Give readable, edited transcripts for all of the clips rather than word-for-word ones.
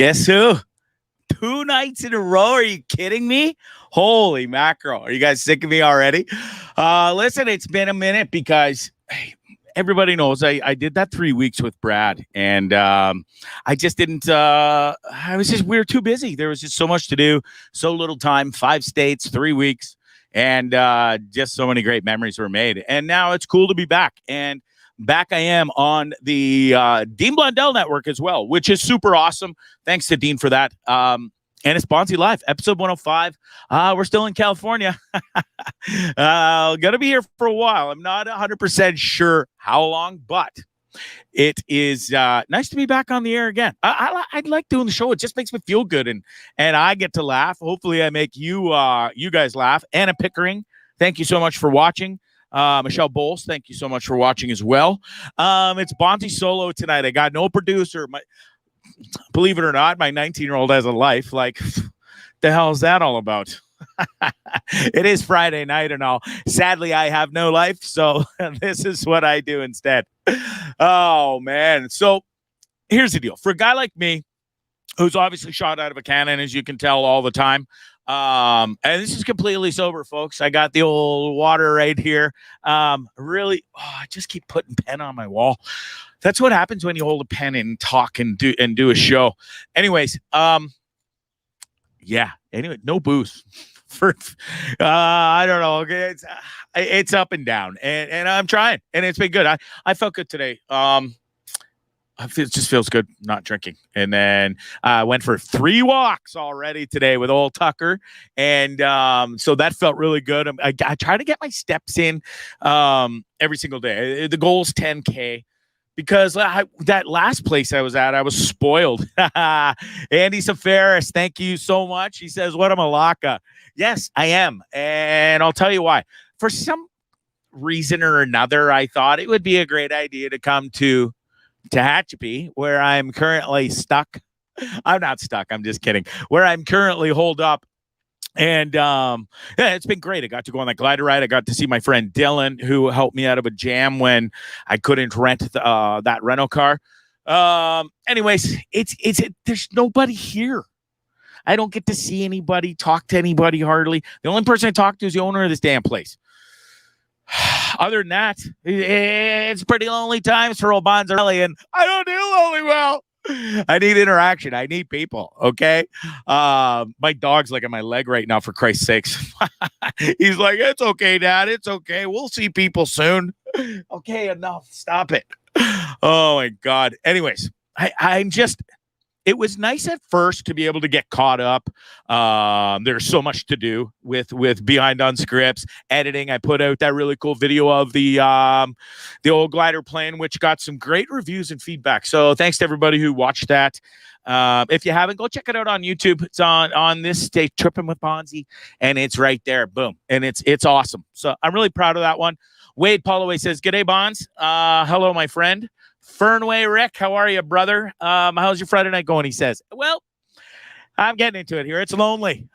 Guess who? 2 nights in a row. Are you kidding me? Holy mackerel. Are you guys sick of me already? Listen, it's been a minute because everybody knows I did that 3 weeks with Brad, and I just didn't. We were too busy. There was just so much to do, so little time. 5 states, 3 weeks, and just so many great memories were made. And now it's cool to be back. And back I am on the Dean Blundell Network as well, which is super awesome. Thanks to Dean for that. And it's Bondzee Live, episode 105. We're still in California. Gonna be here for a while. I'm not 100% sure how long, but it is nice to be back on the air again. I like doing the show. It just makes me feel good, and I get to laugh. Hopefully, I make you guys laugh. Anna Pickering, thank you so much for watching. Michelle Bowles, thank you so much for watching as well. It's Bondzee solo tonight. I got no producer. Believe it or not, my 19-year-old has a life. Like, the hell is that all about? It is Friday night and all. Sadly, I have no life, so this is what I do instead. Oh, man. So here's the deal. For a guy like me, who's obviously shot out of a cannon, as you can tell all the time, and this is completely sober, folks. I got the old water right here. I just keep putting pen on my wall. That's what happens when you hold a pen and talk and do a show. Anyways, yeah. Anyway, no booze. I don't know. Okay, it's up and down, and I'm trying, and it's been good. I felt good today. It just feels good not drinking. And then I went for 3 walks already today with old Tucker. And so that felt really good. I try to get my steps in every single day. The goal is 10K. Because that last place I was at, I was spoiled. Andy Safaris, thank you so much. He says, what a malaka. Yes, I am. And I'll tell you why. For some reason or another, I thought it would be a great idea to come to Tehachapi, where I'm currently stuck. I'm not stuck. I'm just kidding. Where I'm currently holed up. And yeah, it's been great. I got to go on that glider ride. I got to see my friend Dylan, who helped me out of a jam when I couldn't rent that rental car. Anyways, there's nobody here. I don't get to see anybody, talk to anybody hardly. The only person I talk to is the owner of this damn place. Other than that, it's pretty lonely times for old Bondzee, and I don't do lonely well. I need interaction. I need people. Okay. My dog's like at my leg right now, for Christ's sakes. He's like, it's okay, Dad. It's okay. We'll see people soon. Okay, enough. Stop it. Oh my God. Anyways, it was nice at first to be able to get caught up. There's so much to do with Behind on Scripts, editing. I put out that really cool video of the old glider plane, which got some great reviews and feedback. So thanks to everybody who watched that. If you haven't, go check it out on YouTube. It's on this stage, Trippin With Bondzee, and it's right there. Boom. And it's awesome. So I'm really proud of that one. Wade Holloway says, "G'day, Bonds. Hello, my friend." Fernway Rick, how are you, brother? How's your Friday night going? He says, well, I'm getting into it here. It's lonely.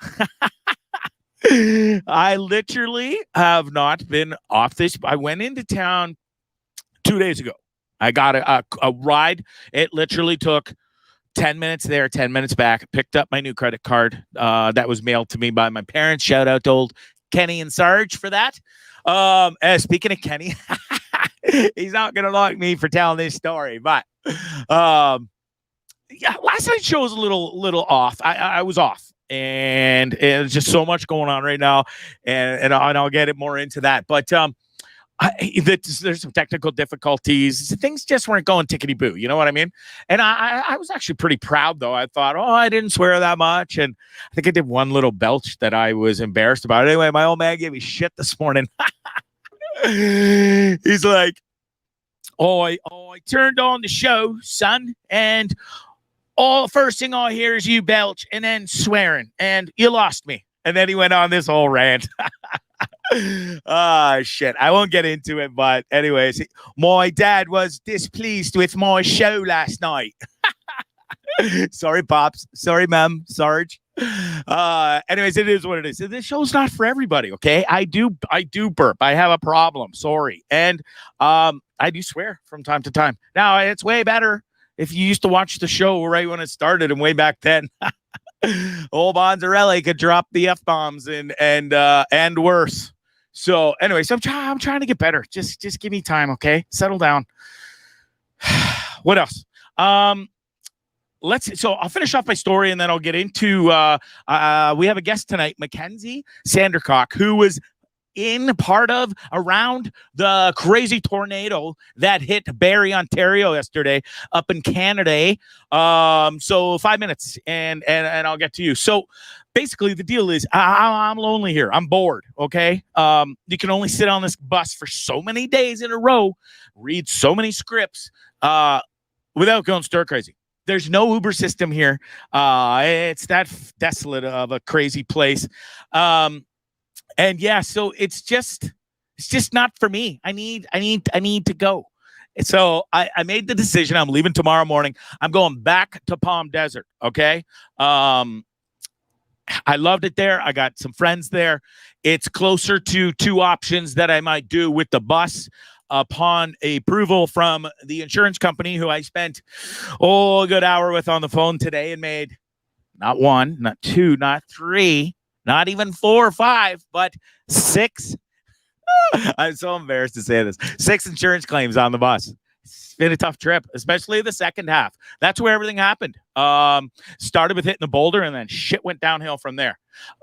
I literally have not been off this. I went into town 2 days ago. I got a ride. It literally took 10 minutes there, 10 minutes back. Picked up my new credit card that was mailed to me by my parents. Shout out to old Kenny and Sarge for that. Speaking of Kenny, he's not going to like me for telling this story, but yeah, last night's show was a little off. I was off, and there's just so much going on right now, and I'll get it more into that. But there's some technical difficulties. Things just weren't going tickety-boo. You know what I mean? And I was actually pretty proud, though. I thought, I didn't swear that much. And I think I did one little belch that I was embarrassed about. Anyway, my old man gave me shit this morning. He's like, I turned on the show, son, and first thing I hear is you belch and then swearing, and you lost me. And then he went on this whole rant. Shit. I won't get into it, but anyways, my dad was displeased with my show last night. Sorry, Pops. Sorry, Mom. Sarge. Anyways, it is what it is. This show's not for everybody, okay? I do burp. I have a problem. Sorry. And I do swear from time to time. Now, it's way better If you used to watch the show right when it started and way back then, old Bondzarelli could drop the F-bombs and worse. So anyway, so I'm trying to get better. Just give me time, okay? Settle down. What else? So I'll finish off my story and then I'll get into we have a guest tonight, Mackenzie Sandercock, who was around the crazy tornado that hit Barrie, Ontario yesterday up in Canada. So 5 minutes and I'll get to you. So basically the deal is I'm lonely here. I'm bored. Okay. You can only sit on this bus for so many days in a row, read so many scripts, without going stir crazy. There's no Uber system here. It's that desolate of a crazy place. And yeah, so it's just not for me. I need to go. So I made the decision. I'm leaving tomorrow morning. I'm going back to Palm Desert. Okay. I loved it there. I got some friends there. It's closer to two options that I might do with the bus upon approval from the insurance company who I spent a good hour with on the phone today and made not one, not two, not three, not even 4 or 5, but 6. I'm so embarrassed to say this. 6 insurance claims on the bus. It's been a tough trip, especially the second half. That's where everything happened. Started with hitting the boulder and then shit went downhill from there.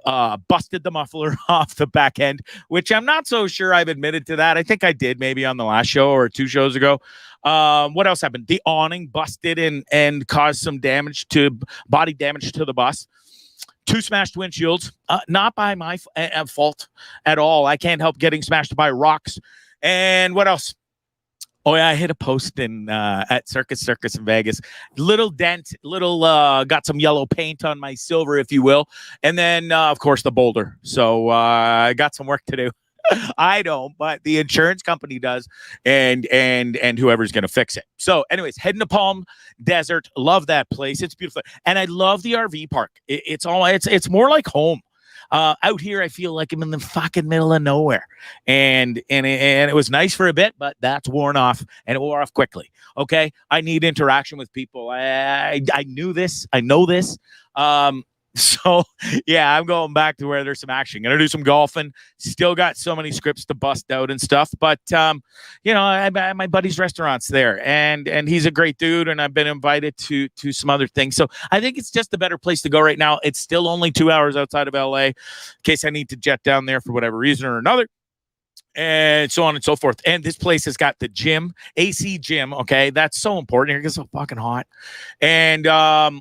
Busted the muffler off the back end, which I'm not so sure I've admitted to that. I think I did maybe on the last show or 2 shows ago. What else happened? The awning busted and caused some body damage to the bus. 2 smashed windshields, not by my fault at all. I can't help getting smashed by rocks. And what else? Oh yeah, I hit a post at Circus in Vegas. Little dent, got some yellow paint on my silver, if you will. And then, of course, the boulder. So I got some work to do. I don't, but the insurance company does, and whoever's going to fix it. So anyways, heading to Palm Desert. Love that place. It's beautiful. And I love the RV park. It's more like home. Out here, I feel like I'm in the fucking middle of nowhere, and it was nice for a bit, but that's worn off, and it wore off quickly. Okay, I need interaction with people. I knew this. I know this. So yeah, I'm going back to where there's some action. Gonna do some golfing. Still got so many scripts to bust out and stuff, but my buddy's restaurant's there, and he's a great dude, and I've been invited to some other things. So I think it's just a better place to go right now. It's still only 2 hours outside of LA, in case I need to jet down there for whatever reason or another, and so on and so forth. And this place has got the gym, AC gym. Okay, that's so important. Here it gets so fucking hot. And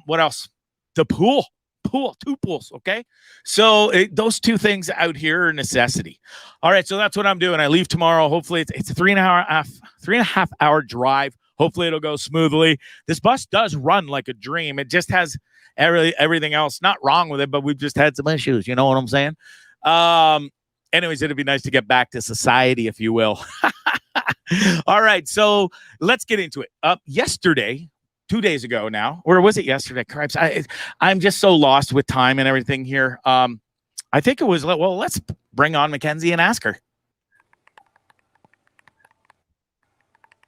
what else? The pool. 2 pools. Okay. So those 2 things out here are a necessity. All right. So that's what I'm doing. I leave tomorrow. Hopefully it's a 3.5 hour drive. Hopefully it'll go smoothly. This bus does run like a dream. It just has everything else not wrong with it, but we've just had some issues. You know what I'm saying? Anyways, it'd be nice to get back to society, if you will. All right. So let's get into it. Yesterday, 2 days ago now, or was it yesterday? Cripes, I'm just so lost with time and everything here. I think it was, well, let's bring on Mackenzie and ask her.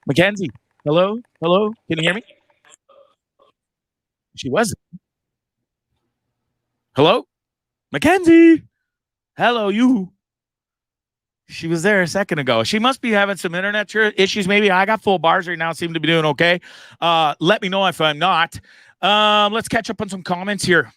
Mackenzie, hello? Can you hear me? She wasn't. Hello? Mackenzie? Hello, you. She was there a second ago. She must be having some internet issues. Maybe I got full bars right now. Seem to be doing okay. Let me know if I'm not. Let's catch up on some comments here.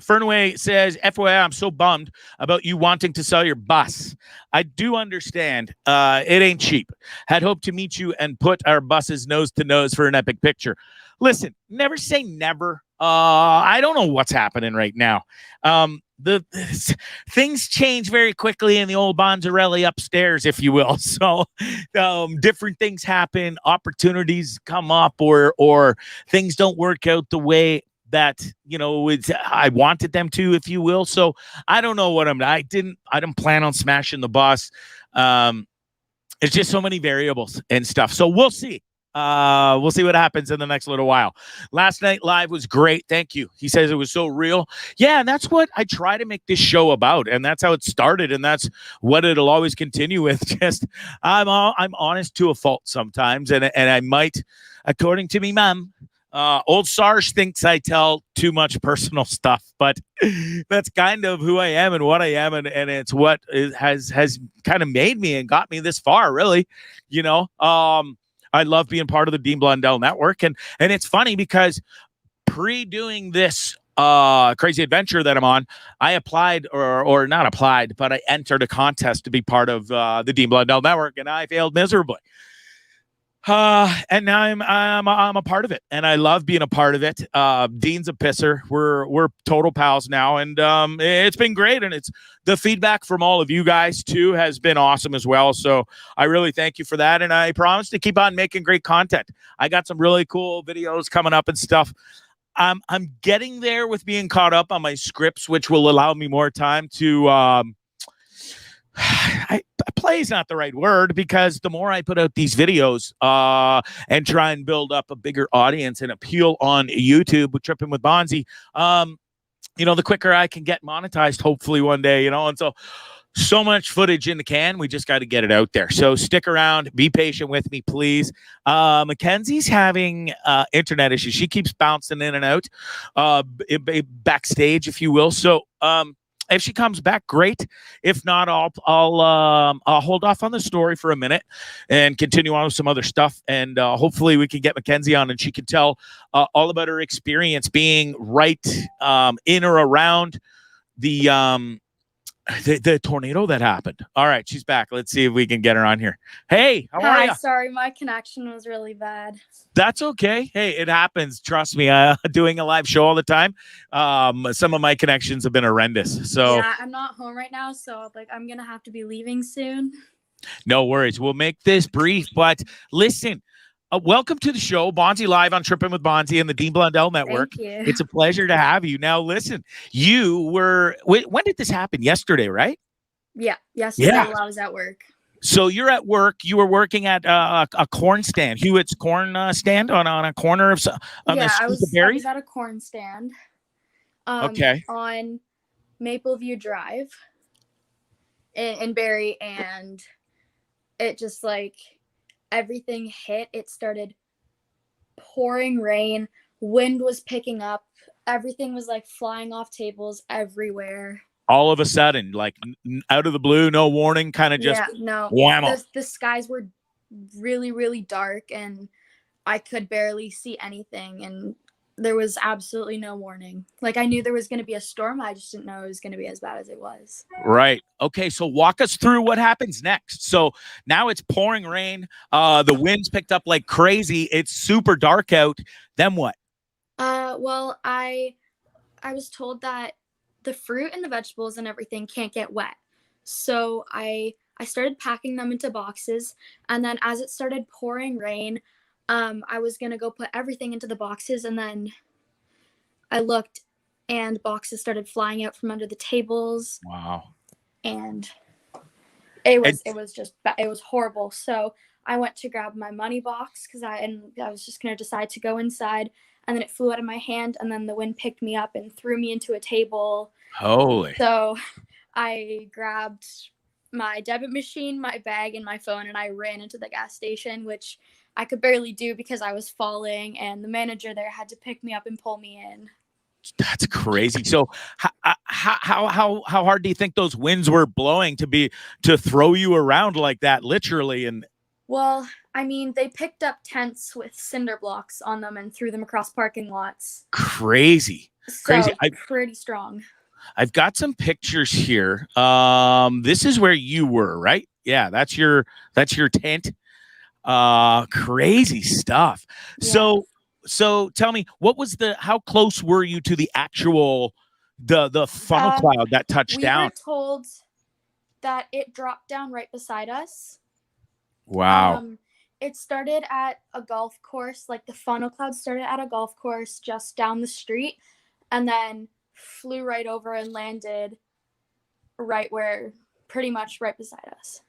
Fernway says, FYI, I'm so bummed about you wanting to sell your bus. I do understand. It ain't cheap. Had hoped to meet you and put our buses nose to nose for an epic picture. Listen, never say never. I don't know what's happening right now. The things change very quickly in the old Bondzarelli upstairs, if you will. So different things happen, opportunities come up, or things don't work out the way that I wanted them to, if you will. So I don't know what I didn't plan on smashing the bus. It's just so many variables and stuff. So we'll see. We'll see what happens in the next little while. Last night live was great. Thank you. He says it was so real. Yeah, and that's what I try to make this show about, and that's how it started, and that's what it'll always continue with. Just I'm honest to a fault sometimes, and I might, according to me mom, Old Sarge thinks I tell too much personal stuff, but that's kind of who I am and what I am, and it's what has kind of made me and got me this far, really. You know, I love being part of the Dean Blundell Network, and it's funny because pre-doing this crazy adventure that I'm on, I applied or not applied, but I entered a contest to be part of the Dean Blundell Network, and I failed miserably. And now I'm a part of it, and I love being a part of it. Dean's a pisser. We're total pals now, and it's been great. And it's the feedback from all of you guys too has been awesome as well. So I really thank you for that, and I promise to keep on making great content. I got some really cool videos coming up and stuff. I'm getting there with being caught up on my scripts, which will allow me more time to play is not the right word, because the more I put out these videos and try and build up a bigger audience and appeal on YouTube with Trippin With Bondzee, you know, the quicker I can get monetized, hopefully one day, you know. And so much footage in the can. We just got to get it out there. So stick around. Be patient with me, please. Mackenzie's having internet issues. She keeps bouncing in and out backstage, if you will. So if she comes back, great. If not, I'll hold off on the story for a minute and continue on with some other stuff. And hopefully we can get Mackenzie on and she can tell all about her experience being right in or around the tornado that happened. All right, she's back. Let's see if we can get her on here. Hey, how are you? Sorry, my connection was really bad. That's okay. Hey, it happens. Trust me. Doing a live show all the time. Some of my connections have been horrendous. So yeah, I'm not home right now, so I'm gonna have to be leaving soon. No worries. We'll make this brief, but listen. Welcome to the show, Bondzee Live on Trippin With Bondzee and the Dean Blundell Network. Thank you. It's a pleasure to have you. Now, listen, you were, when did this happen? Yesterday, right? Yeah, yesterday while I was at work. So you're at work. You were working at a corn stand, Hewitt's corn stand on a corner of I was at a corn stand. Okay. On Mapleview Drive in Barrie, and it just everything hit. It started pouring rain. Wind was picking up. Everything was flying off tables everywhere. All of a sudden, out of the blue, no warning, kind of just whammo. The skies were really, really dark, and I could barely see anything, and there was absolutely no warning. I knew there was going to be a storm. I just didn't know it was going to be as bad as it was. Right. Okay. So walk us through what happens next. So now it's pouring rain. The wind's picked up like crazy. It's super dark out. Then what? Well, I was told that the fruit and the vegetables and everything can't get wet. So I started packing them into boxes. And then as it started pouring rain, I was going to go put everything into the boxes, and then I looked and boxes started flying out from under the tables. Wow. And it was horrible. So I went to grab my money box because I was just going to decide to go inside, and then it flew out of my hand, and then the wind picked me up and threw me into a table. Holy. So I grabbed my debit machine, my bag, and my phone, and I ran into the gas station, which I could barely do because I was falling, and the manager there had to pick me up and pull me in. That's crazy. So how hard do you think those winds were blowing to throw you around like that, literally? And well, I mean, they picked up tents with cinder blocks on them and threw them across parking lots. Crazy. Pretty strong. I've got some pictures here. This is where you were, right? Yeah, that's your tent. Crazy stuff. Yeah. So tell me, how close were you to the actual the funnel cloud that touched down? We were told that it dropped down right beside us. Wow. It started at a golf course. The funnel cloud started at a golf course just down the street, and then flew right over and landed pretty much right beside us.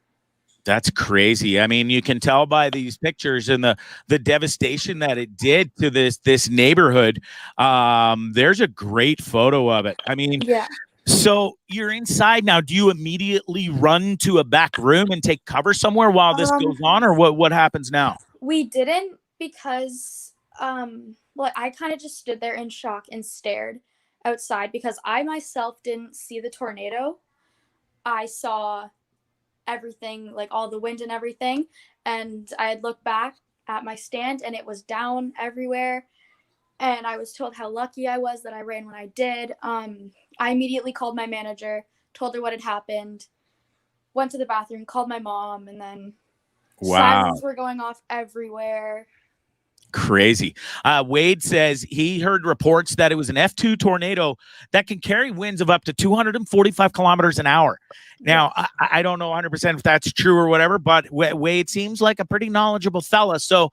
That's crazy. I mean, you can tell by these pictures and the devastation that it did to this neighborhood. There's a great photo of it. I mean, yeah. So you're inside now. Do you immediately run to a back room and take cover somewhere while this goes on, or what happens now? We didn't, because Well, I kind of just stood there in shock and stared outside because I myself didn't see the tornado. I saw everything, like all the wind and everything. And I had looked back at my stand and it was down everywhere. And I was told how lucky I was that I ran when I did. I immediately called my manager, told her what had happened, went to the bathroom, called my mom, and then sirens were going off everywhere. Crazy. Wade says he heard reports that it was an F2 tornado that can carry winds of up to 245 kilometers an hour. Now, I don't know 100% if that's true or whatever, but Wade seems like a pretty knowledgeable fella. So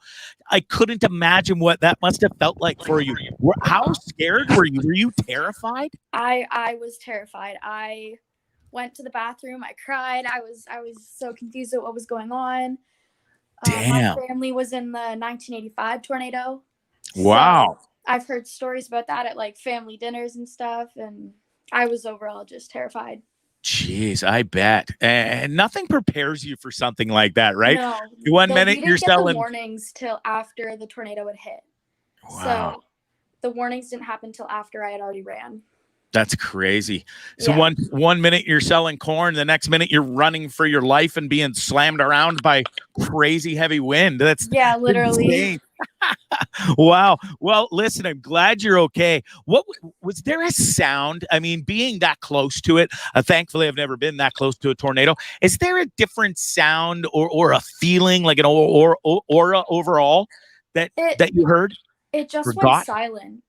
I couldn't imagine what that must have felt like for you. How scared were you? Were you terrified? I was terrified. I went to the bathroom. I cried. I was so confused at what was going on. Damn. My family was in the 1985 tornado. Wow. So I've heard stories about that at like family dinners and stuff, and I was overall just terrified. Jeez, I bet. And nothing prepares you for something like that, right? No. One minute you're selling the warnings till after the tornado had hit. Wow. So the warnings didn't happen till after I had already ran. That's crazy. So one minute you're selling corn, the next minute you're running for your life and being slammed around by crazy heavy wind. That's literally. Wow. Well, listen, I'm glad you're okay. What was there a sound? I mean, being that close to it, thankfully I've never been that close to a tornado. Is there a different sound or a feeling, like an aura overall that you heard? It just went silent.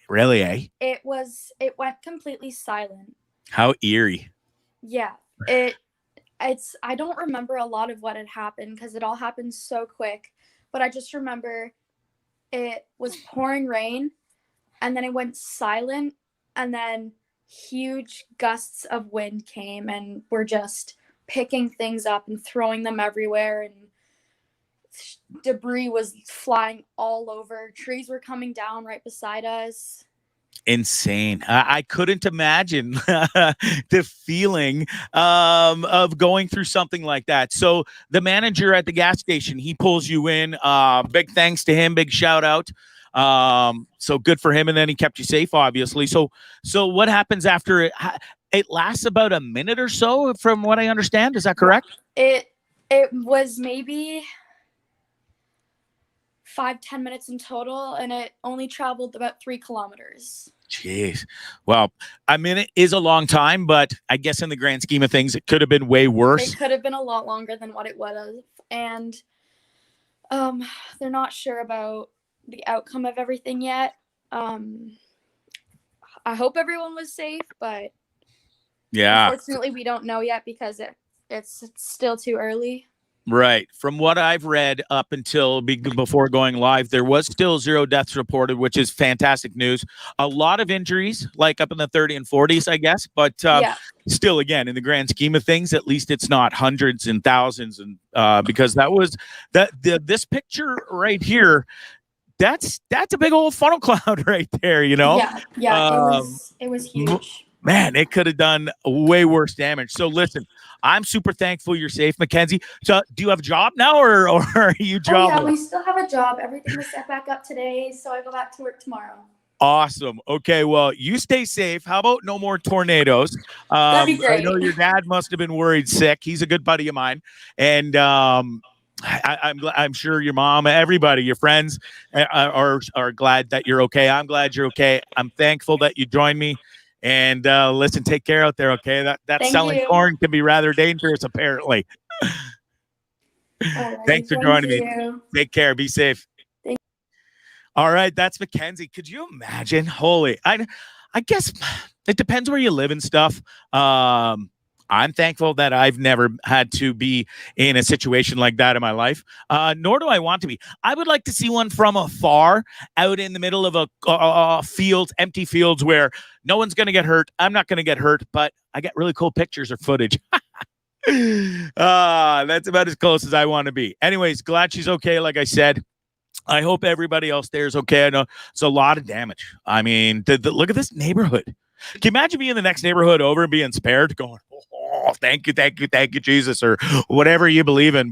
Really, eh? It went completely silent. How eerie. Yeah. I don't remember a lot of what had happened because it all happened so quick, but I just remember it was pouring rain and then it went silent and then huge gusts of wind came and were just picking things up and throwing them everywhere, and debris was flying all over. Trees were coming down right beside us. Insane. I couldn't imagine the feeling of going through something like that. So the manager at the gas station, he pulls you in. Big thanks to him. Big shout out. So good for him. And then he kept you safe, obviously. So what happens after it? It lasts about a minute or so, from what I understand. Is that correct? It was maybe 5-10 minutes in total, and it only traveled about 3 kilometers. Jeez. Well, a minute is a long time, but I guess in the grand scheme of things, it could have been way worse. It could have been a lot longer than what it would have. And they're not sure about the outcome of everything yet. I hope everyone was safe, but unfortunately we don't know yet because it's still too early. Right. From what I've read up until before going live, there was still 0 deaths reported, which is fantastic news. A lot of injuries, like up in the 30 and 40s, I guess. But still, again, in the grand scheme of things, at least it's not hundreds and thousands. And because this picture right here, that's a big old funnel cloud right there, you know? Yeah. It was huge. Man, it could have done way worse damage. So listen, I'm super thankful you're safe, Mackenzie. So do you have a job now or are you jobless? Yeah, we still have a job. Everything was set back up today, so I go back to work tomorrow. Awesome. Okay, well, you stay safe. How about no more tornadoes? That'd be great. I know your dad must have been worried sick. He's a good buddy of mine. And I'm sure your mom, everybody, your friends are glad that you're okay. I'm glad you're okay. I'm thankful that you joined me. And listen, take care out there, okay? That selling corn can be rather dangerous, apparently. Right, thanks for joining me. Take care. Be safe. All right, that's Mackenzie. Could you imagine? Holy, I guess it depends where you live and stuff. I'm thankful that I've never had to be in a situation like that in my life, nor do I want to be. I would like to see one from afar, out in the middle of a field, empty fields where no one's going to get hurt. I'm not going to get hurt, but I get really cool pictures or footage. That's about as close as I want to be. Anyways, glad she's okay, like I said. I hope everybody else there is okay. I know it's a lot of damage. I mean, look at this neighborhood. Can you imagine being in the next neighborhood over and being spared, going, oh, thank you, Jesus, or whatever you believe in.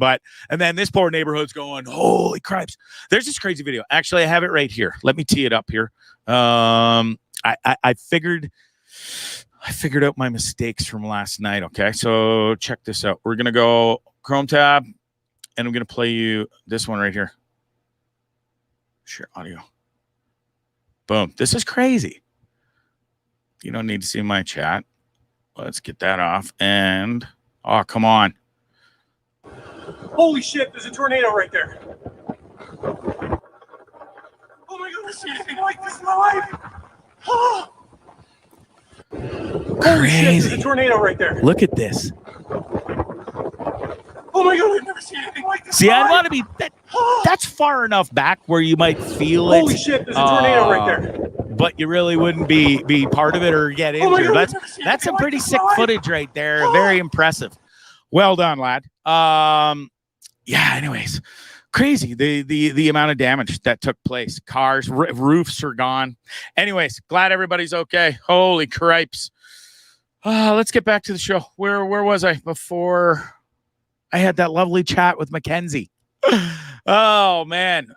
And then this poor neighborhood's going, holy cripes. There's this crazy video. Actually, I have it right here. Let me tee it up here. I figured out my mistakes from last night. Okay, so check this out. We're gonna go Chrome tab, and I'm gonna play you this one right here. Share audio. Boom. This is crazy. You don't need to see my chat. Let's get that off. And oh, come on. Holy shit! There's a tornado right there. Oh my god! I've seen anything like this in my life. Oh. Holy shit, there's a tornado right there. Look at this. Oh my god, I've never seen anything like this. See, I want to be that's far enough back where you might feel it. Holy shit, there's a tornado right there. But you really wouldn't be part of it or get into it. That's some pretty sick footage right there. Very impressive. Well done, lad. Yeah, anyways. Crazy the amount of damage that took place. Cars, roofs are gone. Anyways, glad everybody's okay. Holy cripes. Let's get back to the show. Where was I before I had that lovely chat with Mackenzie? Oh man.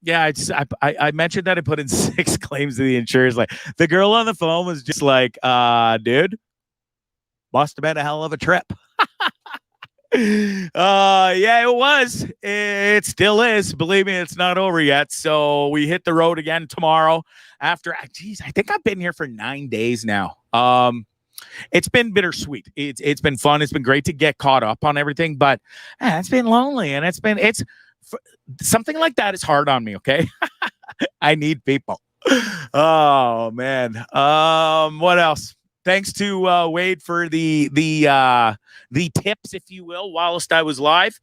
Yeah, I mentioned that I put in 6 claims to the insurers. Like the girl on the phone was just like, dude, must have been a hell of a trip. Yeah, it was. It still is. Believe me, it's not over yet. So we hit the road again tomorrow after, geez, I think I've been here for 9 days now. It's been bittersweet. It's been fun. It's been great to get caught up on everything, but it's been lonely, and it's something like that is hard on me. Okay. I need people. Oh man. What else? Thanks to Wade for the tips, if you will, whilst I was live.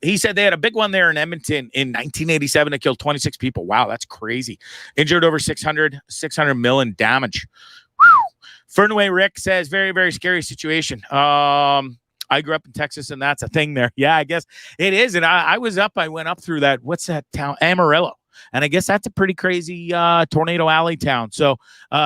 He said they had a big one there in Edmonton in 1987 that killed 26 people. Wow, that's crazy. Injured over 600 million damage. Fernway Rick says, very, very scary situation. I grew up in Texas, and that's a thing there. Yeah, I guess it is. And I went up through that, what's that town? Amarillo. And I guess that's a pretty crazy tornado alley town. So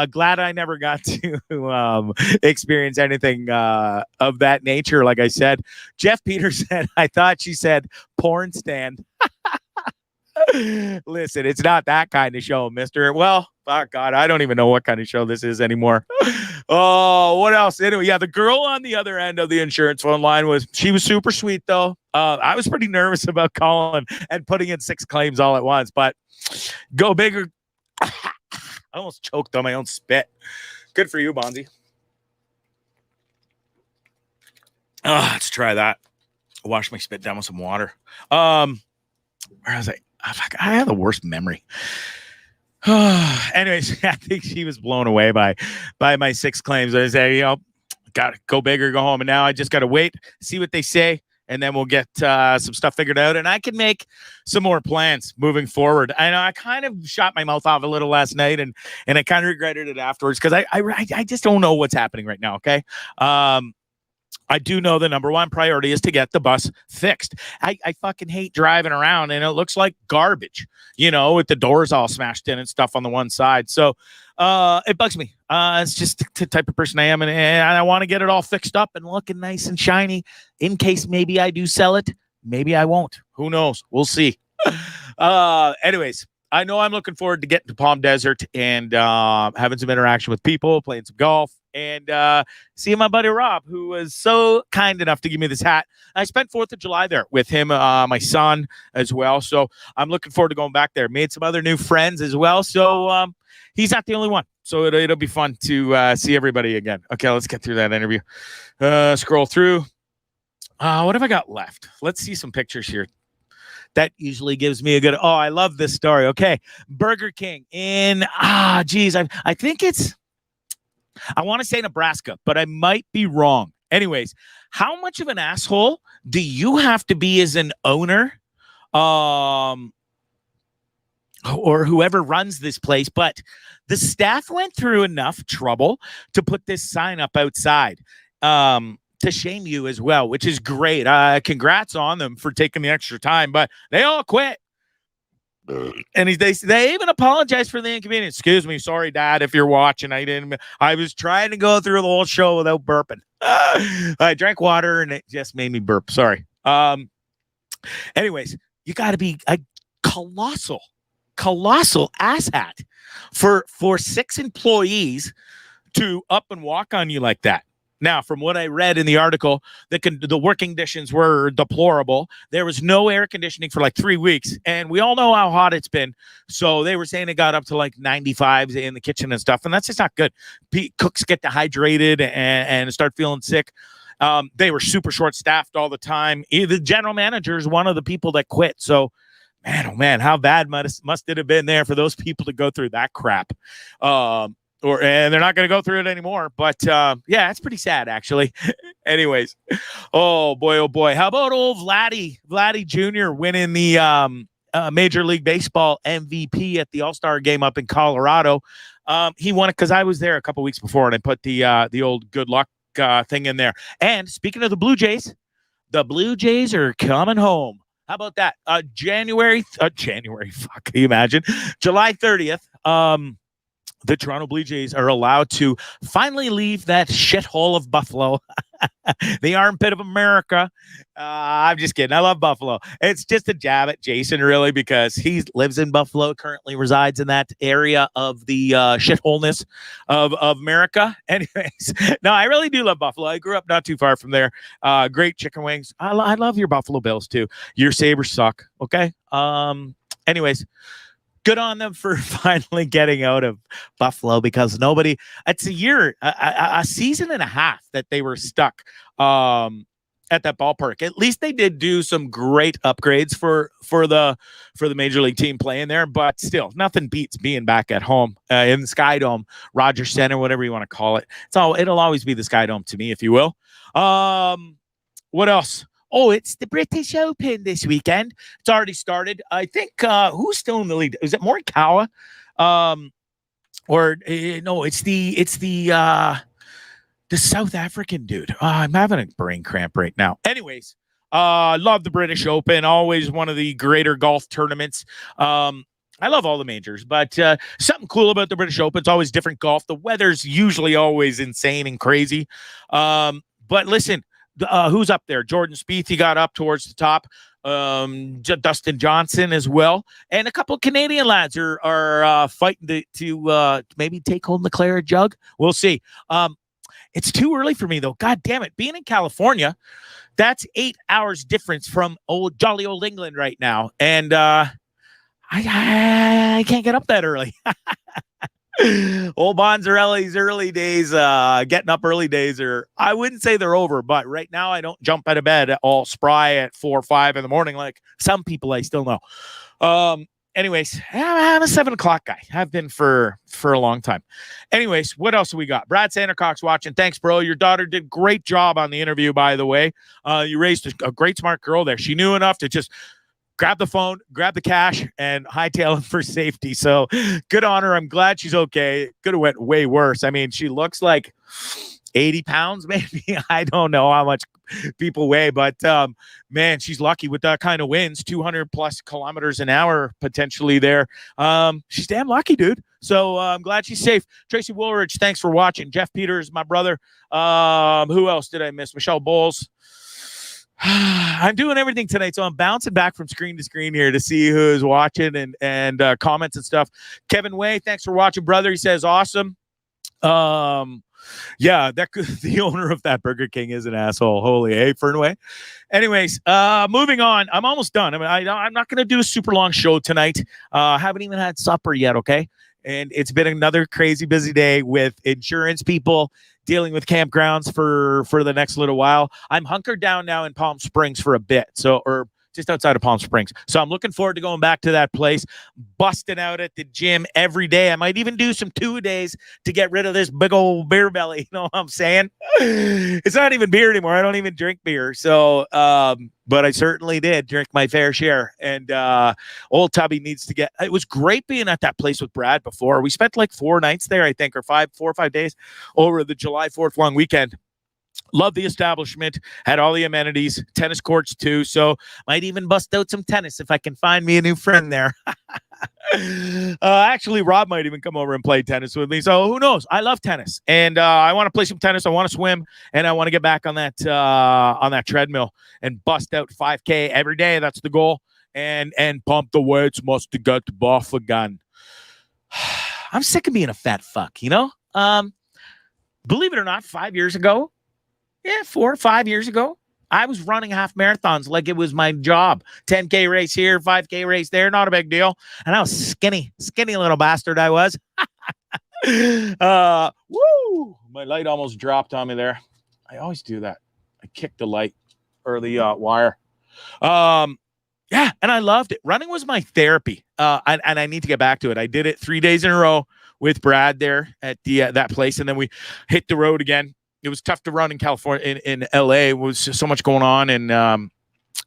glad I never got to experience anything of that nature. Like I said, Jeff Peters said, I thought she said porn stand. Listen, it's not that kind of show, mister. Well, oh God, I don't even know what kind of show this is anymore. Oh, what else? Anyway, yeah, the girl on the other end of the insurance phone line was super sweet, though. I was pretty nervous about calling and putting in 6 claims all at once, but go bigger. I almost choked on my own spit. Good for you, Bondzee. Let's try that. Wash my spit down with some water. Where was I? I have the worst memory. Anyways, I think she was blown away by my 6 claims. I say, got to go big or go home. And now I just got to wait, see what they say, and then we'll get some stuff figured out. And I can make some more plans moving forward. I know I kind of shot my mouth off a little last night, and I kind of regretted it afterwards because I just don't know what's happening right now. Okay. I do know the number one priority is to get the bus fixed. I fucking hate driving around and it looks like garbage, with the doors all smashed in and stuff on the one side. So it bugs me. It's just the type of person I am. And I want to get it all fixed up and looking nice and shiny in case maybe I do sell it. Maybe I won't. Who knows? We'll see. Anyways, I know I'm looking forward to getting to Palm Desert and having some interaction with people, playing some golf, and seeing my buddy Rob, who was so kind enough to give me this hat. I spent 4th of July there with him, my son as well. So I'm looking forward to going back there. Made some other new friends as well. So he's not the only one. So it'll be fun to see everybody again. Okay, let's get through that interview. Scroll through. What have I got left? Let's see some pictures here. That usually gives me a good, I love this story. Okay. Burger King in, I think it's, I want to say Nebraska, but I might be wrong. Anyways, how much of an asshole do you have to be as an owner or whoever runs this place? But the staff went through enough trouble to put this sign up outside. To shame you as well, which is great. Congrats on them for taking the extra time, but they all quit. And they even apologized for the inconvenience. Excuse me, sorry, Dad, if you're watching. I was trying to go through the whole show without burping. I drank water and it just made me burp. Sorry. Anyways, you got to be a colossal asshat for 6 employees to up and walk on you like that. Now, from what I read in the article, the working conditions were deplorable. There was no air conditioning for like 3 weeks, and we all know how hot it's been. So they were saying it got up to like 95s in the kitchen and stuff, and that's just not good. Cooks get dehydrated and start feeling sick. They were super short-staffed all the time. The general manager is one of the people that quit. So, man, oh man, how bad must it have been there for those people to go through that crap? And they're not going to go through it anymore. But yeah, it's pretty sad, actually. Anyways, oh boy. How about old Vladdy Jr. winning the Major League Baseball MVP at the All-Star game up in Colorado? He won it because I was there a couple weeks before, and I put the old good luck thing in there. And speaking of the Blue Jays are coming home. How about that? January. Fuck, can you imagine? July 30th. The Toronto Blue Jays are allowed to finally leave that shithole of Buffalo, the armpit of America. I'm just kidding. I love Buffalo. It's just a jab at Jason, really, because he lives in Buffalo, currently resides in that area of the shitholeness of America. Anyways, no, I really do love Buffalo. I grew up not too far from there. Great chicken wings. I love your Buffalo Bills, too. Your Sabres suck, okay? Anyways, good on them for finally getting out of Buffalo, because it's a season and a half that they were stuck at that ballpark. At least they did do some great upgrades for the Major League team playing there, but still, nothing beats being back at home in the Sky Dome, Rogers Center, whatever you want to call it. It'll always be the Sky Dome to me, if you will. What else? Oh, it's the British Open this weekend. It's already started. I think who's still in the lead? Is it Morikawa? Or no, it's the South African dude. I'm having a brain cramp right now. Anyways, love the British Open. Always one of the greater golf tournaments. I love all the majors, but something cool about the British Open. It's always different golf. The weather's usually always insane and crazy. But listen. Who's up there? Jordan Spieth, he got up towards the top. Dustin Johnson as well, and a couple of Canadian lads are fighting to maybe take home the claret jug. We'll see. It's too early for me though. God damn it! Being in California, that's 8 hours difference from jolly old England right now, and I can't get up that early. Old Bonzarelli's early days, getting up early days I wouldn't say they're over, but right now I don't jump out of bed all spry at 4 or 5 in the morning like some people I still know. Anyways, I'm a 7 o'clock guy. I've been for a long time. Anyways, what else have we got? Brad Sandercock's watching. Thanks, bro. Your daughter did a great job on the interview, by the way. You raised a great, smart girl there. She knew enough to just grab the phone, grab the cash, and hightail it for safety. So good on her. I'm glad she's okay. Could have went way worse. I mean, she looks like 80 pounds, maybe. I don't know how much people weigh, but man, she's lucky with that kind of winds, 200 plus kilometers an hour potentially there. She's damn lucky, dude. So I'm glad she's safe. Tracy Woolridge, thanks for watching. Jeff Peters, my brother. Who else did I miss? Michelle Bowles. I'm doing everything tonight, so I'm bouncing back from screen to screen here to see who's watching and comments and stuff. Kevin Way, thanks for watching, brother. He says awesome. Yeah, the owner of that Burger King is an asshole. Holy, hey, Fernway. Anyways, moving on. I'm almost done. I mean, I'm not going to do a super long show tonight. Haven't even had supper yet, okay? And it's been another crazy busy day with insurance people dealing with campgrounds for the next little while. I'm hunkered down now in Palm Springs for a bit, or just outside of Palm Springs. So I'm looking forward to going back to that place, busting out at the gym every day. I might even do some 2-a-days to get rid of this big old beer belly. You know what I'm saying? It's not even beer anymore. I don't even drink beer. So, but I certainly did drink my fair share. And old Tubby needs to it was great being at that place with Brad before. We spent like 4 nights there, I think, or 4 or 5 days over the July 4th long weekend. Love the establishment, had all the amenities, tennis courts too. So might even bust out some tennis if I can find me a new friend there. Actually, Rob might even come over and play tennis with me. So who knows? I love tennis, and I want to play some tennis. I want to swim, and I want to get back on that treadmill and bust out 5K every day. That's the goal. And pump the weights, must get buff again. I'm sick of being a fat fuck, you know? Believe it or not, 5 years ago, 4 or 5 years ago, I was running half marathons like it was my job. 10K race here, 5K race there, not a big deal. And I was skinny little bastard I was. Woo! My light almost dropped on me there. I always do that. I kicked the light or the wire. Yeah, and I loved it. Running was my therapy, and I need to get back to it. I did it 3 days in a row with Brad there at that place, and then we hit the road again. It was tough to run in California, in LA. It was just so much going on, and I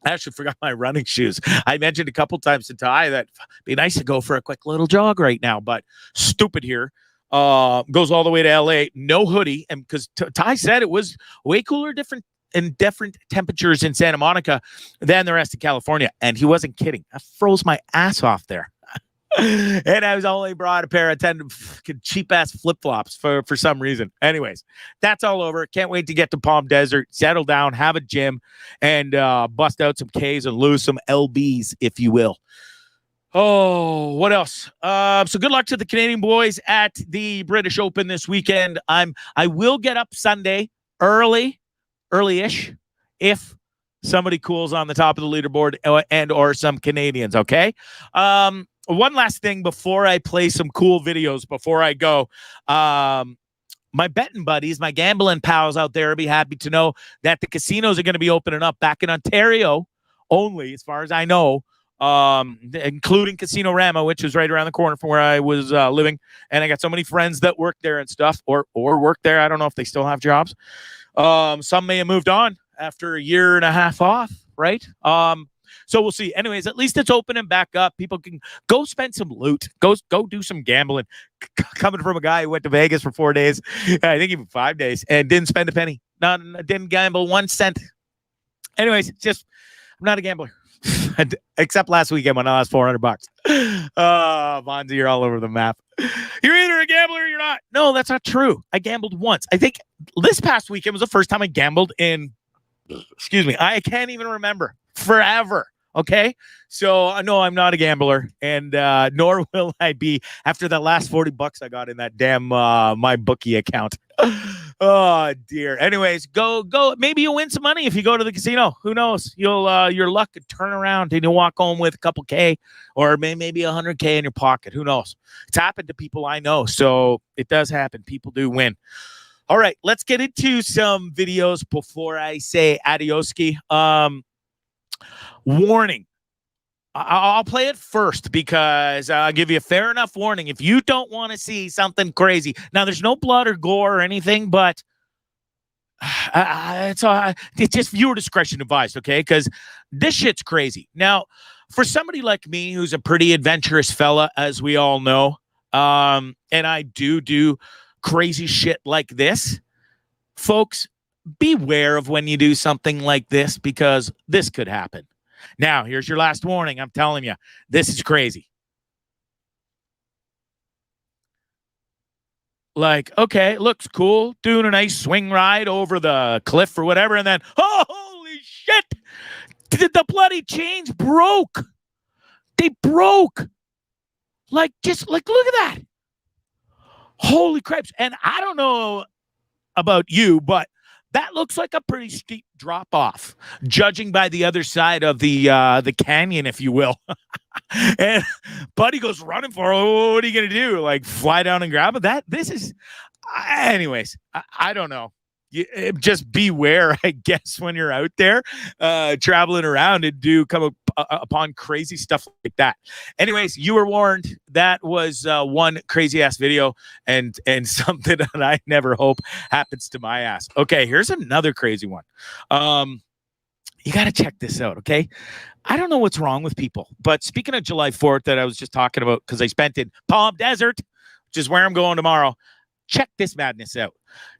actually forgot my running shoes. I mentioned a couple times to Ty that it'd be nice to go for a quick little jog right now, but stupid here. Goes all the way to LA, no hoodie, and because Ty said it was way cooler, different temperatures in Santa Monica than the rest of California, and he wasn't kidding. I froze my ass off there. And I was only brought a pair of 10 cheap ass flip flops for some reason. Anyways, that's all over. Can't wait to get to Palm Desert, settle down, have a gym, and bust out some Ks and lose some LBs, if you will. Oh, what else? So good luck to the Canadian boys at the British Open this weekend. I will get up Sunday early-ish, if somebody cools on the top of the leaderboard and or some Canadians. Okay. One last thing before I play some cool videos before I go. My betting buddies, my gambling pals out there will be happy to know that the casinos are going to be opening up back in Ontario only, as far as I know, including Casino Rama, which is right around the corner from where I was living. And I got so many friends that work there and stuff, or work there. I don't know if they still have jobs. Some may have moved on after a year and a half off, right? So we'll see. Anyways, at least it's opening back up. People can go spend some loot. Go do some gambling. Coming from a guy who went to Vegas for 4 days, I think even 5 days, and didn't spend a penny. Didn't gamble 1 cent. Anyways, I'm not a gambler. Except last weekend when I lost $400. Bondzee, you're all over the map. You're either a gambler or you're not. No, that's not true. I gambled once. I think this past weekend was the first time I gambled in, I can't even remember. Forever. Okay. So no, I'm not a gambler, and nor will I be after the last $40 I got in that damn my bookie account. Oh dear. Anyways, go. Maybe you'll win some money if you go to the casino. Who knows? You'll your luck could turn around and you'll walk home with a couple K or maybe 100K in your pocket. Who knows? It's happened to people I know, so it does happen. People do win. All right, let's get into some videos before I say adioski. Warning. I'll play it first because I'll give you a fair enough warning. If you don't want to see something crazy, now there's no blood or gore or anything, but it's just viewer discretion advised, okay? Because this shit's crazy. Now, for somebody like me who's a pretty adventurous fella, as we all know, and I do crazy shit like this, folks, beware of when you do something like this because this could happen. Now, here's your last warning. I'm telling you, this is crazy. Like, okay, looks cool. Doing a nice swing ride over the cliff or whatever. And then, oh, holy shit. The bloody chains broke. They broke. Look at that. Holy crap. And I don't know about you, but that looks like a pretty steep drop off, judging by the other side of the canyon, if you will. And Buddy goes running for it. What are you gonna do? Like fly down and grab it? This is, anyways. I don't know. Just beware, I guess, when you're out there traveling around and do come upon crazy stuff like that. Anyways, you were warned. That was one crazy ass video and something that I never hope happens to my ass. Okay, here's another crazy one. You got to check this out, okay? I don't know what's wrong with people, but speaking of July 4th that I was just talking about, because I spent in Palm Desert, which is where I'm going tomorrow, Check this madness out.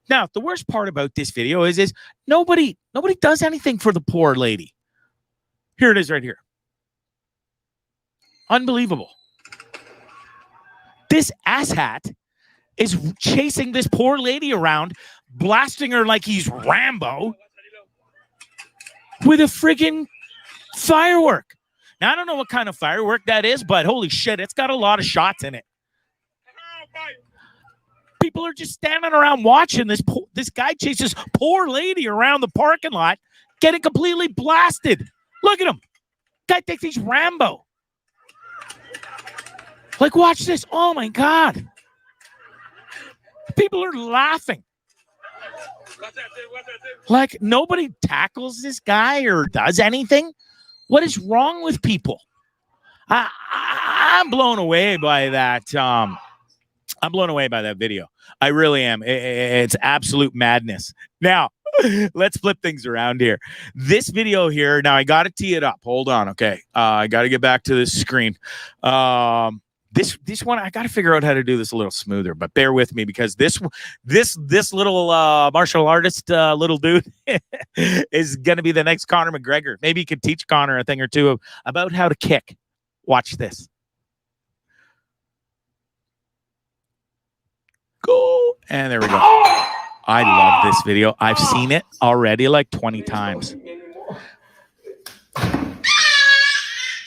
Now, the worst part about this video is nobody does anything for the poor lady. Here it is right here. Unbelievable. This asshat is chasing this poor lady around, blasting her like he's Rambo with a friggin' firework. Now, I don't know what kind of firework that is, but holy shit, it's got a lot of shots in it. People are just standing around watching this guy chase this poor lady around the parking lot, getting completely blasted. Look at him. Guy thinks he's Rambo. Like, watch this. Oh, my God. People are laughing. Like, nobody tackles this guy or does anything. What is wrong with people? I'm blown away by that. I'm blown away by that video. I really am. It's absolute madness. Now, let's flip things around here. This video here, now I got to tee it up. Hold on, okay? I got to get back to this screen. This one, I got to figure out how to do this a little smoother, but bear with me because this little martial artist little dude is going to be the next Conor McGregor. Maybe he could teach Conor a thing or two about how to kick. Watch this. Go. And there we go. I love this video. I've seen it already like 20 times.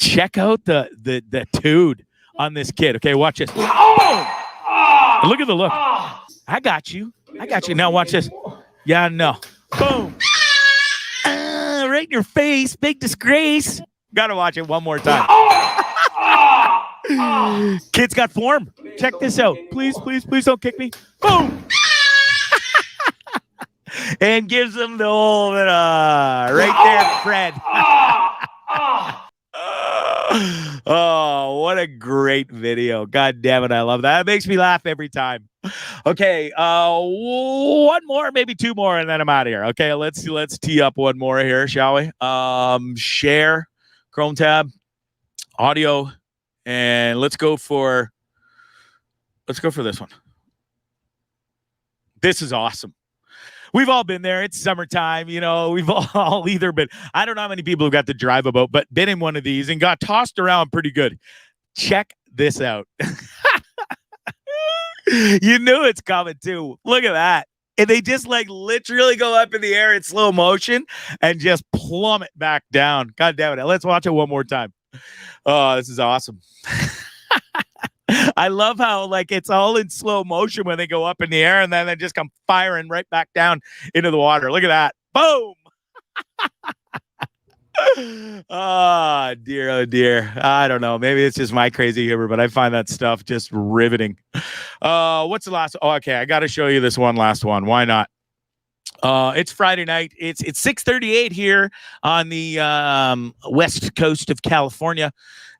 Check out the dude on this kid. Okay, watch this. Look at the look. I got you. Now watch this. Yeah, no. Boom. Right in your face. Big disgrace. Gotta watch it one more time. Kid's got form. Check this out. Please don't kick me. Boom. And gives him the old right there, Fred. Oh, what a great video. God damn it, I love that. It makes me laugh every time. Okay, one more, maybe two more, and then I'm out of here. Okay, let's tee up one more here, shall we? Share, Chrome tab, audio, and let's go for this one. This is awesome. We've all been there. It's summertime. You know, we've all either been, I don't know how many people have got to drive a boat, but been in one of these and got tossed around pretty good. Check this out. You knew it's coming too. Look at that. And they just like literally go up in the air in slow motion and just plummet back down. God damn it. Let's watch it one more time. Oh, this is awesome. I love how like it's all in slow motion when they go up in the air and then they just come firing right back down into the water. Look at that. Boom. Oh, dear. I don't know. Maybe it's just my crazy humor, but I find that stuff just riveting. What's the last? Oh, okay. I got to show you this last one. Why not? It's Friday night. It's 6:38 here on the west coast of California.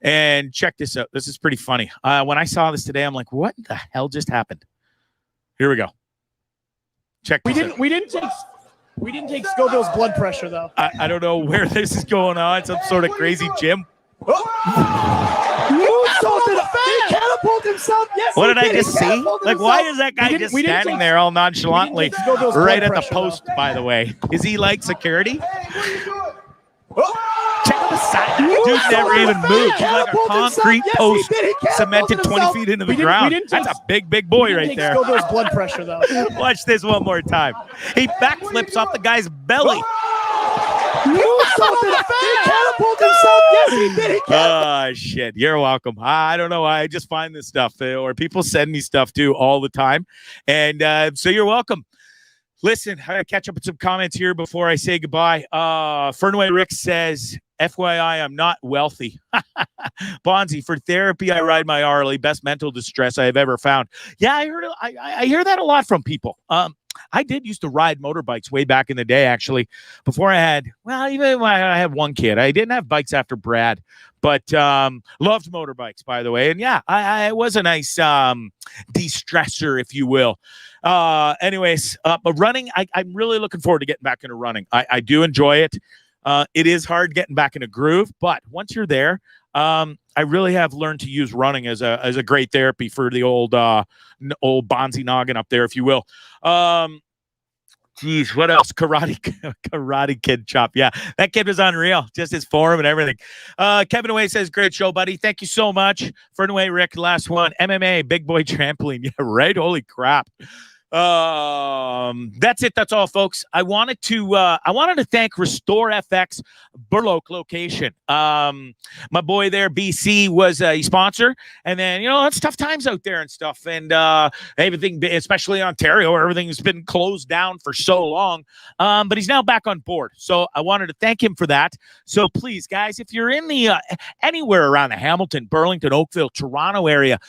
And check this out. This is pretty funny. When I saw this today, I'm like, what the hell just happened? Here we go. Check this out. We didn't take Scoville's blood pressure, though. I don't know where this is going on. Some sort of crazy gym. He catapulted himself. Yes, what did I just see? Like, why is that guy just standing there all nonchalantly right at the post, by the way? Is he like security? Check out the side. Dude never even moved. He's like a concrete post cemented 20 feet into the ground. That's a big boy right there. Scoville's blood pressure, though. Watch this one more time. He backflips off the guy's belly. Oh, shit. You're welcome. I don't know. I just find this stuff, or people send me stuff too all the time. And so you're welcome. Listen, I gotta catch up with some comments here before I say goodbye. Fernway Rick says, FYI, I'm not wealthy. Bondzee, for therapy, I ride my Harley. Best mental distress I have ever found. Yeah, I hear that a lot from people. I did used to ride motorbikes way back in the day, actually, before I had, even when I had one kid. I didn't have bikes after Brad, but loved motorbikes, by the way. And yeah, I was a nice de-stressor, if you will. Anyways, but running, I'm really looking forward to getting back into running. I do enjoy it. It is hard getting back in a groove, but once you're there, I really have learned to use running as a great therapy for the old Bondzee noggin up there, if you will. Geez, what else? Karate Kid Chop. Yeah, that kid was unreal. Just his form and everything. Kevin Away says, great show, buddy. Thank you so much. Fernway, Rick, last one. MMA, big boy trampoline. Yeah, right? Holy crap. That's it. That's all, folks. I wanted to thank Restore FX Burloak location. My boy there, BC, was a sponsor, and then it's tough times out there and stuff, and everything, especially Ontario, where everything's been closed down for so long. But he's now back on board, so I wanted to thank him for that. So please, guys, if you're in the anywhere around the Hamilton, Burlington, Oakville, Toronto area,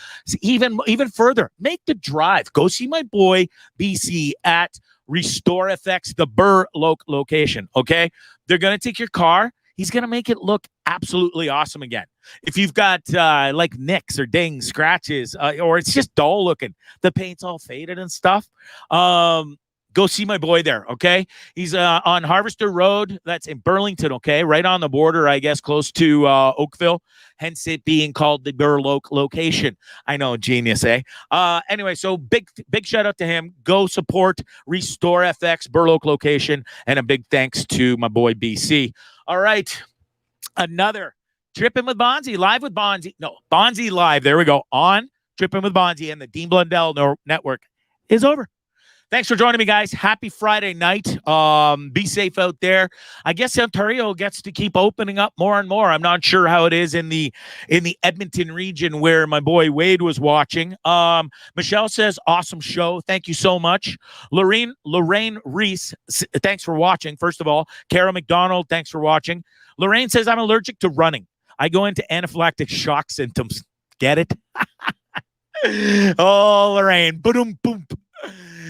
even further, make the drive. Go see my boy BC at Restore FX, the Burloak location. Okay, they're gonna take your car. He's gonna make it look absolutely awesome again. If you've got like nicks or dings, scratches, or it's just dull looking, the paint's all faded and stuff. Go see my boy there, okay? He's on Harvester Road. That's in Burlington, okay? Right on the border, I guess, close to Oakville, hence it being called the Burloak location. I know, genius, eh? Anyway, so big shout out to him. Go support Restore FX Burloak location, and a big thanks to my boy BC. All right, another Trippin with Bondzee, live with Bondzee. No, Bondzee live. There we go. On Trippin with Bondzee and the Dean Blundell Network is over. Thanks for joining me, guys. Happy Friday night. Be safe out there. I guess Ontario gets to keep opening up more and more. I'm not sure how it is in the Edmonton region where my boy Wade was watching. Michelle says, awesome show. Thank you so much. Lorraine Reese, thanks for watching. First of all, Carol McDonald, thanks for watching. Lorraine says, I'm allergic to running. I go into anaphylactic shock symptoms. Get it? Oh, Lorraine. Boom, boom.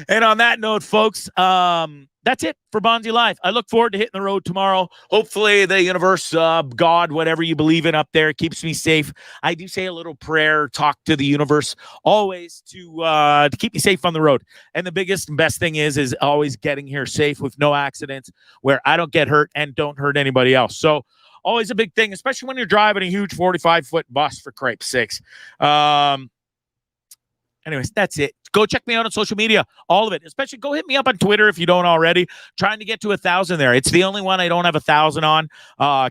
And on that note, folks, that's it for Bondzee Live. I look forward to hitting the road tomorrow. Hopefully the universe, God, whatever you believe in up there, keeps me safe. I do say a little prayer, talk to the universe always to keep me safe on the road. And the biggest and best thing is always getting here safe with no accidents, where I don't get hurt and don't hurt anybody else. So always a big thing, especially when you're driving a huge 45-foot bus, for cripe's sakes. Anyways, that's it. Go check me out on social media, all of it. Especially go hit me up on Twitter if you don't already. Trying to get to 1,000 there. It's the only one I don't have 1,000 on.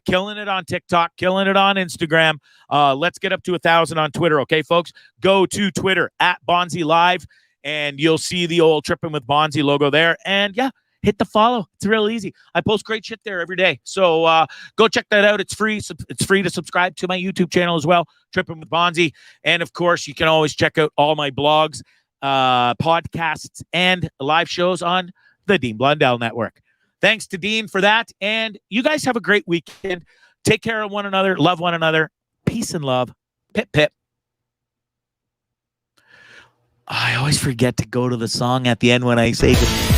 Killing it on TikTok, killing it on Instagram. Let's get up to 1,000 on Twitter, okay, folks? Go to Twitter at Bondzee Live, and you'll see the old Trippin with Bondzee logo there. And yeah, hit the follow. It's real easy. I post great shit there every day. So go check that out. It's free. It's free to subscribe to my YouTube channel as well, Trippin with Bondzee. And of course, you can always check out all my blogs, podcasts, and live shows on the Dean Blundell Network. Thanks to Dean for that. And you guys have a great weekend. Take care of one another. Love one another. Peace and love. Pip, pip. I always forget to go to the song at the end when I say goodbye.